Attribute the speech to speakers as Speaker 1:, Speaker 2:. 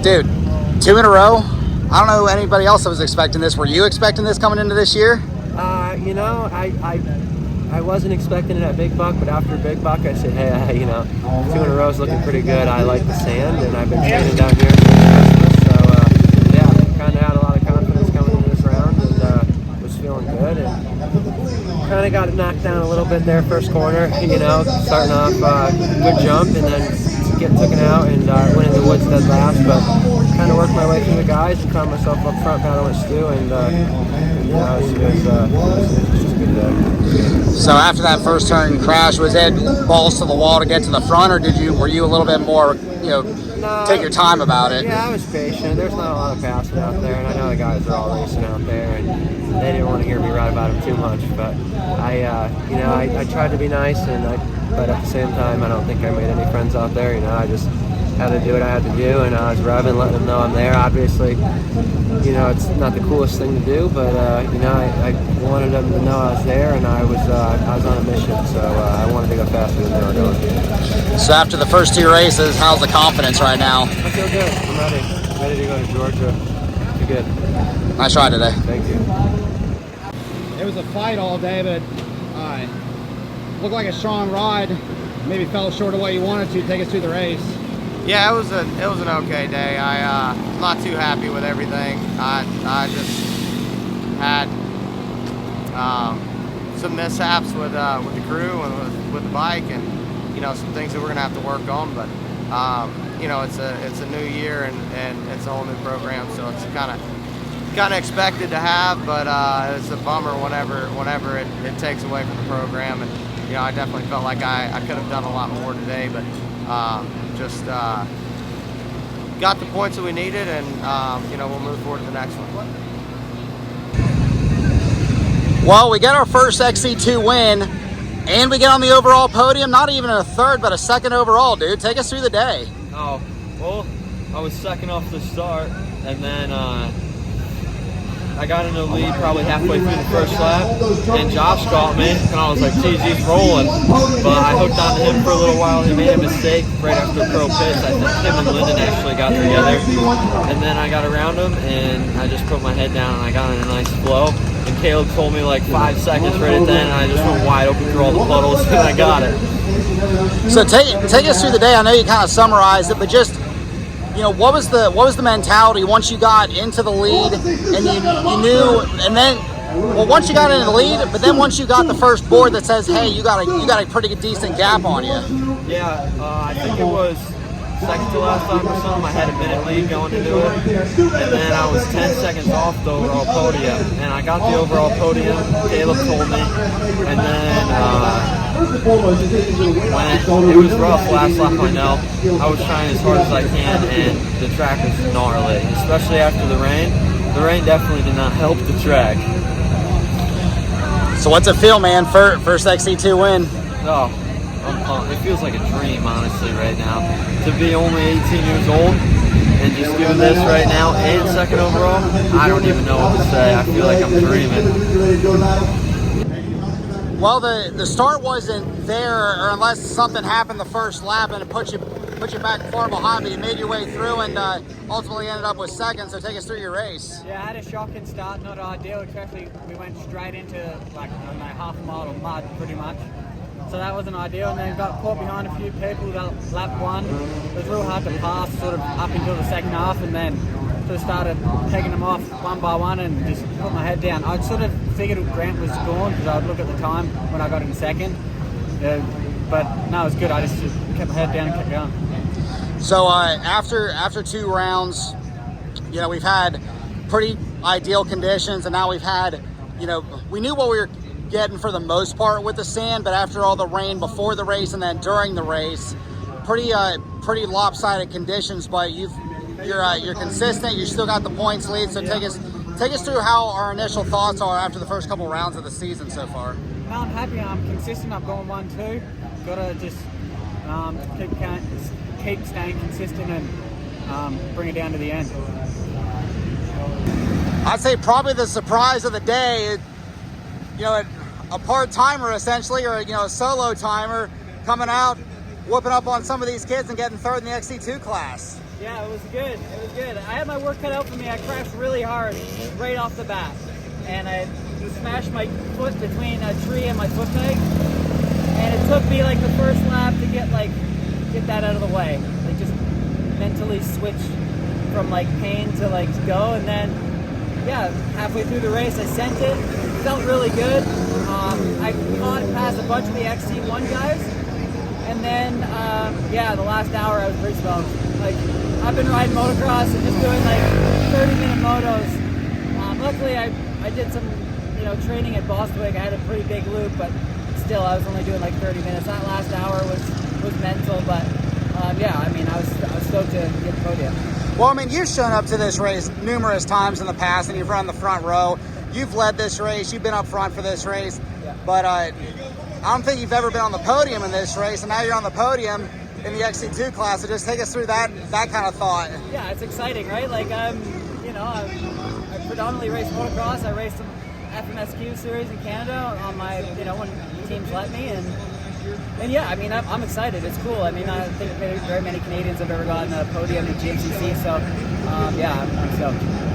Speaker 1: Dude, 2 in a row. I don't know anybody else that was expecting this. Were you expecting this coming into this year?
Speaker 2: You know, I wasn't expecting it at Big Buck, but after Big Buck, I said, hey, you know, 2 in a row is looking pretty good. I like the sand, and I've been training down here since Christmas. So, yeah, kind of had a lot of confidence coming into this round, and was feeling good. And kind of got it knocked down a little bit there, first corner. You know, starting off good jump, and then took it out and went in the woods dead last. But kind of worked my way through the guys and found myself up front battling Stew, and you know, it was just a good day.
Speaker 1: So after that first turn crash, was it balls to the wall to get to the front, or were you a little bit more, you know, take your time about it?
Speaker 2: Yeah, I was patient. There's not a lot of passing out there, and I know the guys are all racing out there, and they didn't want to hear me write about them too much. But you know, I tried to be nice, but at the same time, I don't think I made any friends out there. You know, I just had to do what I had to do, and I was revving, letting them know I'm there. Obviously, you know, it's not the coolest thing to do, but you know, I wanted them to know I was there, and I was on a mission, so I wanted to go faster than they were going.
Speaker 1: So after the first 2 races, how's the confidence right now?
Speaker 2: I feel good. I'm ready to go to Georgia. Feel good.
Speaker 1: Nice ride today.
Speaker 2: Thank you.
Speaker 3: It was a fight all day, but looked like a strong ride. Maybe fell short of what you wanted to take us through the race.
Speaker 4: Yeah, it was an okay day. I'm not too happy with everything. I just had some mishaps with the crew and with the bike, and you know, some things that we're gonna have to work on. But you know, it's a new year and it's a whole new program, so it's kind of expected to have. But it's a bummer whenever it takes away from the program. And you know, I definitely felt like I could have done a lot more today, but just got the points that we needed, and you know, we'll move forward to the next one.
Speaker 1: Well, we got our first XC2 win, and we get on the overall podium. Not even a third, but a second overall, dude. Take us through the day.
Speaker 5: Oh, well, I was second off the start, and then I got in the lead probably halfway through the first lap, and Josh caught me, and I was like, geez, he's rolling. But I hooked on to him for a little while. He made a mistake right after pro pits. I think him and Lyndon actually got together. And then I got around him, and I just put my head down, and I got in a nice flow. And Caleb told me like 5 seconds right at then, and I just went wide open through all the puddles, and I got it.
Speaker 1: So take us through the day. I know you kind of summarized it, but just, you know, what was the mentality once you got into the lead, and you knew, and then, well, once you got into the lead, but then once you got the first board that says, hey, you got a pretty decent gap on you.
Speaker 5: Yeah, I think it was second to last lap or something. I had a minute lead going into it, and then I was 10 seconds off the overall podium, and I got the overall podium. Caleb told me, and then when it was rough last lap, I know I was trying as hard as I can, and the track was gnarly, especially after the rain. The rain definitely did not help the track.
Speaker 1: So what's it feel, man? First XC2 win.
Speaker 5: Oh, I'm pumped. It feels like a dream, honestly, right now. To be only 18 years old and just do this right now and second overall, I don't even know what to say. I feel like I'm dreaming.
Speaker 1: Well, the start wasn't there, or unless something happened the first lap and it put you back far behind, but you made your way through and ultimately ended up with second. So take us through your race.
Speaker 6: Yeah, I had a shocking start, not ideal, especially we went straight into like, I don't know, half a mile of mud pretty much. So that wasn't ideal, and then got caught behind a few people about lap 1. It was real hard to pass sort of up until the second half, and then sort of started taking them off one by one and just put my head down. I'd sort of figured Grant was gone because I'd look at the time when I got in second. But no, it was good. I just kept my head down and kept going.
Speaker 1: So after 2 rounds, you know, we've had pretty ideal conditions, and now we've had, you know, we knew what we were getting for the most part with the sand, but after all the rain before the race and then during the race, pretty lopsided conditions. But you're consistent. You still got the points lead. So take us through how our initial thoughts are after the first couple rounds of the season so far.
Speaker 6: No, I'm happy. I'm consistent. I've gone 1-2. Got to just keep staying consistent and bring it down to the end.
Speaker 1: I'd say probably the surprise of the day, you know, a part-timer essentially, or, you know, a solo timer coming out, whooping up on some of these kids and getting third in the XC2 class.
Speaker 6: Yeah, it was good. It was good. I had my work cut out for me. I crashed really hard right off the bat, and I smashed my foot between a tree and my foot peg. And it took me like the first lap to get that out of the way. Like just mentally switch from like pain to like go, and then yeah, halfway through the race I sent it. Felt really good. I caught past a bunch of the XC-1 guys, and then yeah, the last hour I was pretty stoked. Like I've been riding motocross and just doing like 30-minute motos. Luckily I did some training at Bostwick. I had a pretty big loop, but still I was only doing like 30 minutes. That last hour was mental, but yeah, I mean I was stoked to get the podium.
Speaker 1: Well, I mean, you've shown up to this race numerous times in the past, and you've run the front row. You've led this race. You've been up front for this race.
Speaker 6: Yeah.
Speaker 1: But I don't think you've ever been on the podium in this race, and now you're on the podium in the XC2 class. So just take us through that kind of thought.
Speaker 6: Yeah, it's exciting, right? Like I predominantly race motocross. I raced some FMSQ series in Canada on my, when teams let me, and yeah, I mean, I'm excited. It's cool. I mean, I think very many Canadians have ever gotten a podium in GNCC, so yeah, I'm stoked.